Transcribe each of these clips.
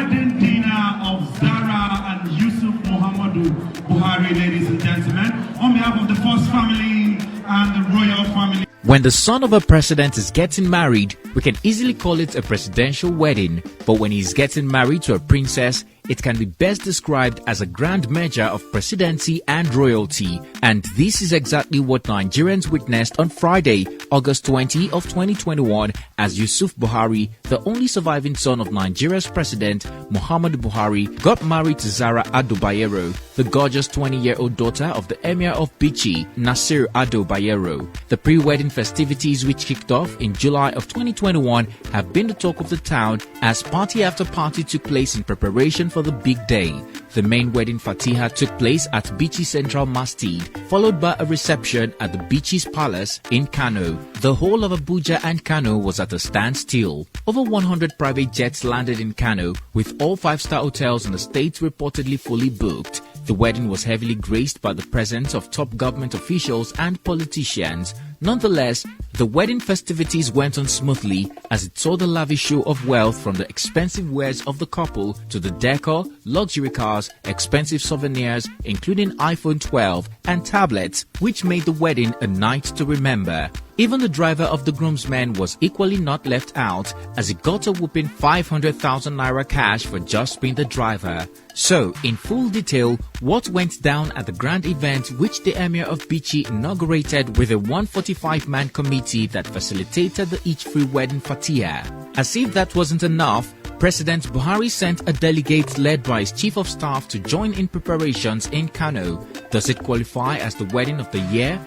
wedding dinner of Zara and Yusuf Muhammadu Buhari, ladies and gentlemen, on behalf of the First family and the royal family. When the son of a president is getting married, we can easily call it a presidential wedding, but when he's getting married to a princess, it can be best described as a grand merger of presidency and royalty. And this is exactly what Nigerians witnessed on Friday, August 20 of 2021, as Yusuf Buhari, the only surviving son of Nigeria's president, Muhammadu Buhari, got married to Zara Ado Bayero, the gorgeous 20-year-old daughter of the Emir of Bichi, Nasir Ado Bayero. The pre-wedding festivities, which kicked off in July of 2021, have been the talk of the town as party after party took place in preparation for the big day. The main wedding Fatiha took place at Bichi Central Masjid, followed by a reception at the Bichi's Palace in Kano. The whole of Abuja and Kano was at a standstill. Over 100 private jets landed in Kano, with all 5-star hotels in the state reportedly fully booked. The wedding was heavily graced by the presence of top government officials and politicians. Nonetheless, the wedding festivities went on smoothly as it saw the lavish show of wealth, from the expensive wares of the couple to the decor, luxury cars, expensive souvenirs including iPhone 12 and tablets, which made the wedding a night to remember. Even the driver of the groomsmen was equally not left out, as he got a whopping 500,000 naira cash for just being the driver. So, in full detail, what went down at the grand event which the Emir of Bichi inaugurated with a 145-man committee that facilitated the each-free wedding Fatiha. As if that wasn't enough, President Buhari sent a delegate led by his chief of staff to join in preparations in Kano. Does it qualify as the wedding of the year?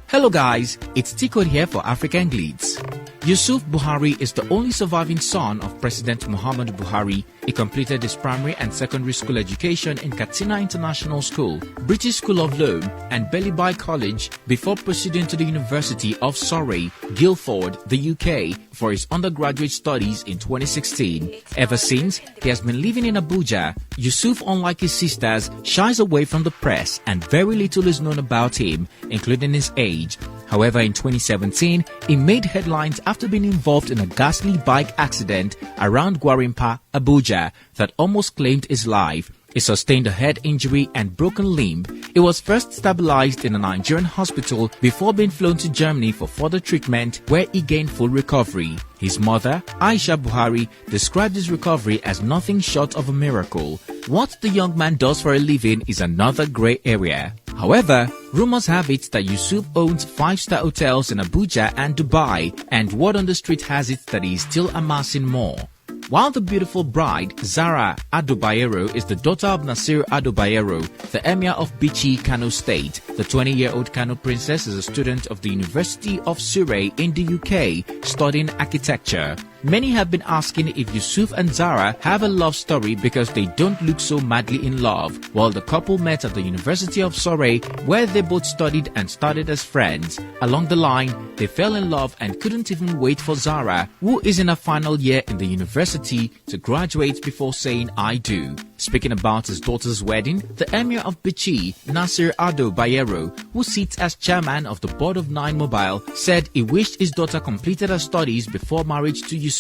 Hello guys, it's Tico here for African Glitz. Yusuf Buhari is the only surviving son of President Muhammadu Buhari. He completed his primary and secondary school education in Katsina International School, British School of Law and Bellibai College before proceeding to the University of Surrey, Guildford, the UK for his undergraduate studies in 2016. Ever since, he has been living in Abuja. Yusuf, unlike his sisters, shies away from the press and very little is known about him, including his age. However, in 2017, he made headlines after being involved in a ghastly bike accident around Gwarimpa, Abuja, that almost claimed his life. He sustained a head injury and broken limb. He was first stabilized in a Nigerian hospital before being flown to Germany for further treatment, where he gained full recovery. His mother, Aisha Buhari, described his recovery as nothing short of a miracle. What the young man does for a living is another grey area. However, rumors have it that Yusuf owns 5-star hotels in Abuja and Dubai, and word on the street has it that he is still amassing more. While the beautiful bride, Zara Ado Bayero, is the daughter of Nasir Ado Bayero, the Emir of Bichi, Kano State, the 20-year-old Kano princess is a student of the University of Surrey in the UK, studying architecture. Many have been asking if Yusuf and Zara have a love story because they don't look so madly in love. While the couple met at the University of Surrey, where they both studied and started as friends. Along the line, they fell in love and couldn't even wait for Zara, who is in her final year in the university, to graduate before saying I do. Speaking about his daughter's wedding, the Emir of Bichi, Nasir Ado Bayero, who sits as chairman of the board of 9 Mobile, said he wished his daughter completed her studies before marriage to Yusuf.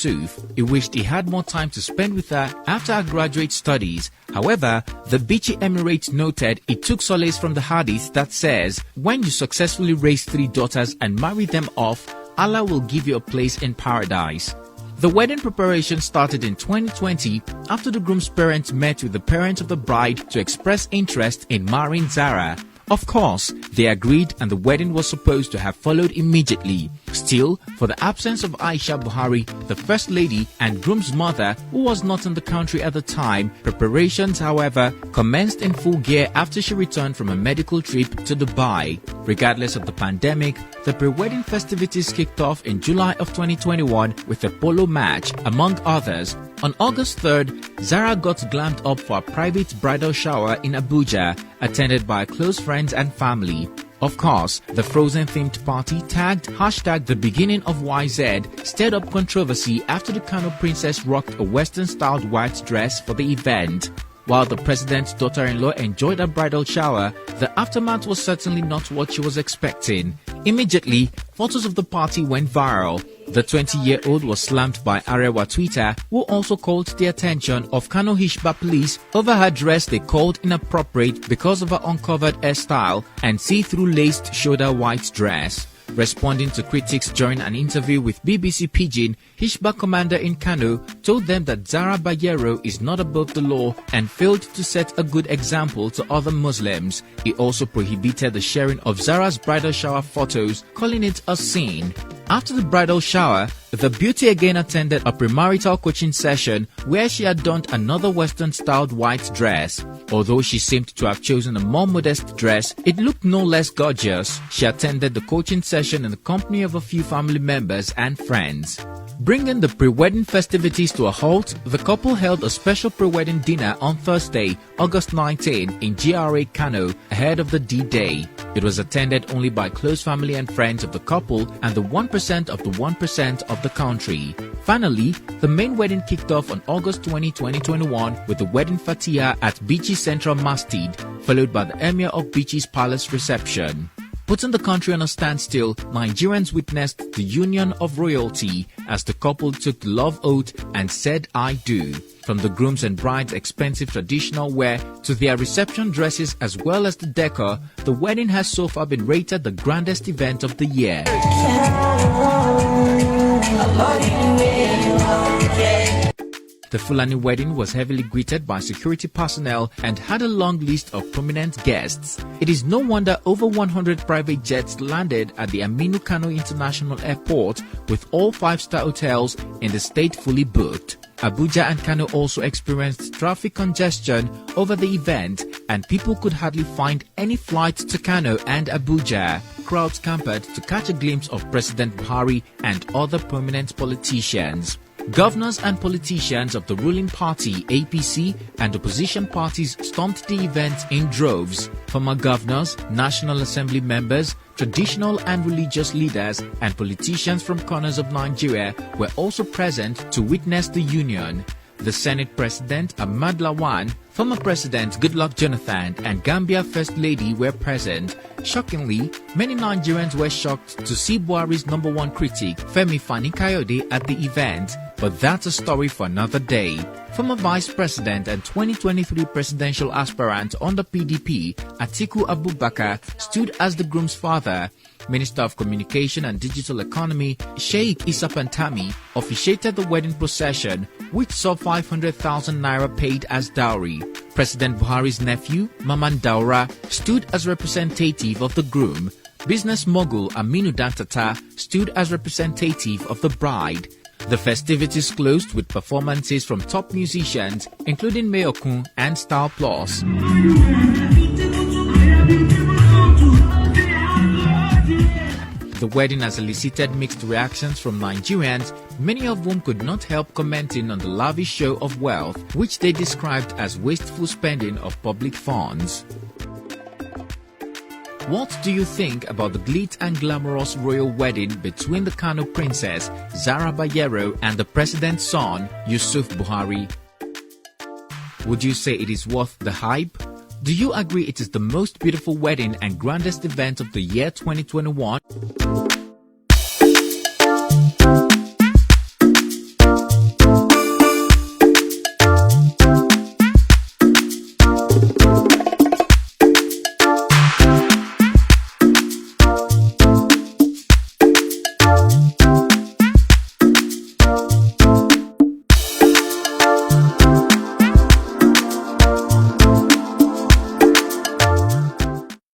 He wished he had more time to spend with her after her graduate studies. However, the Bichi Emirate noted it took solace from the hadith that says, when you successfully raise 3 daughters and marry them off, Allah will give you a place in paradise. The wedding preparation started in 2020 after the groom's parents met with the parents of the bride to express interest in marrying Zara. Of course, they agreed and the wedding was supposed to have followed immediately. Still, for the absence of Aisha Buhari, the First Lady and groom's mother, who was not in the country at the time, preparations, however, commenced in full gear after she returned from a medical trip to Dubai. Regardless of the pandemic, the pre-wedding festivities kicked off in July of 2021 with a polo match, among others. On August 3rd, Zara got glammed up for a private bridal shower in Abuja, attended by close friends and family. Of course, the Frozen-themed party tagged #the beginning of YZ stirred up controversy after the Kano princess rocked a Western-styled white dress for the event. While the president's daughter-in-law enjoyed a bridal shower, the aftermath was certainly not what she was expecting. Immediately, photos of the party went viral. The 20-year-old was slammed by Arewa Twitter, who also called the attention of Kano Hishba police over her dress they called inappropriate because of her uncovered hairstyle and see-through laced shoulder white dress. Responding to critics during an interview with BBC Pidgin, Hishba commander in Kano told them that Zara Bayero is not above the law and failed to set a good example to other Muslims. He also prohibited the sharing of Zara's bridal shower photos, calling it a sin. After the bridal shower, the beauty again attended a premarital coaching session where she had donned another Western-styled white dress. Although she seemed to have chosen a more modest dress, it looked no less gorgeous. She attended the coaching session in the company of a few family members and friends. Bringing the pre-wedding festivities to a halt, the couple held a special pre-wedding dinner on Thursday, August 19 in GRA Kano ahead of the D-Day. It was attended only by close family and friends of the couple and the 1% of the 1% of the country. Finally, the main wedding kicked off on August 20, 2021 with the wedding Fatiha at Bichi Central Masjid, followed by the Emir of Bichi's palace reception. Putting the country on a standstill, Nigerians witnessed the union of royalty as the couple took the love oath and said "I do." From the groom's and bride's expensive traditional wear to their reception dresses as well as the decor, the wedding has so far been rated the grandest event of the year. The Fulani wedding was heavily greeted by security personnel and had a long list of prominent guests. It is no wonder over 100 private jets landed at the Aminu Kano International Airport, with all 5-star hotels in the state fully booked. Abuja and Kano also experienced traffic congestion over the event, and people could hardly find any flights to Kano and Abuja. Crowds camped to catch a glimpse of President Buhari and other prominent politicians. Governors and politicians of the ruling party APC and opposition parties stormed the event in droves. Former governors, National Assembly members, traditional and religious leaders, and politicians from corners of Nigeria were also present to witness the union. The Senate President Ahmad Lawan, former President Goodluck Jonathan, and Gambia First Lady were present. Shockingly, many Nigerians were shocked to see Buhari's #1 critic, Femi Fani-Kayode, at the event, but that's a story for another day. Former Vice President and 2023 presidential aspirant under PDP, Atiku Abubakar, stood as the groom's father. Minister of Communication and Digital Economy, Sheikh Issa Pantami, officiated the wedding procession, which saw 500,000 naira paid as dowry. President Buhari's nephew, Maman Daura, stood as representative of the groom. Business mogul Aminu Dantata stood as representative of the bride. The festivities closed with performances from top musicians, including Mayokun and Star Plus. The wedding has elicited mixed reactions from Nigerians, many of whom could not help commenting on the lavish show of wealth, which they described as wasteful spending of public funds. What do you think about the glitz and glamorous royal wedding between the Kano princess, Zara Bayero, and the president's son, Yusuf Buhari? Would you say it is worth the hype? Do you agree it is the most beautiful wedding and grandest event of the year 2021?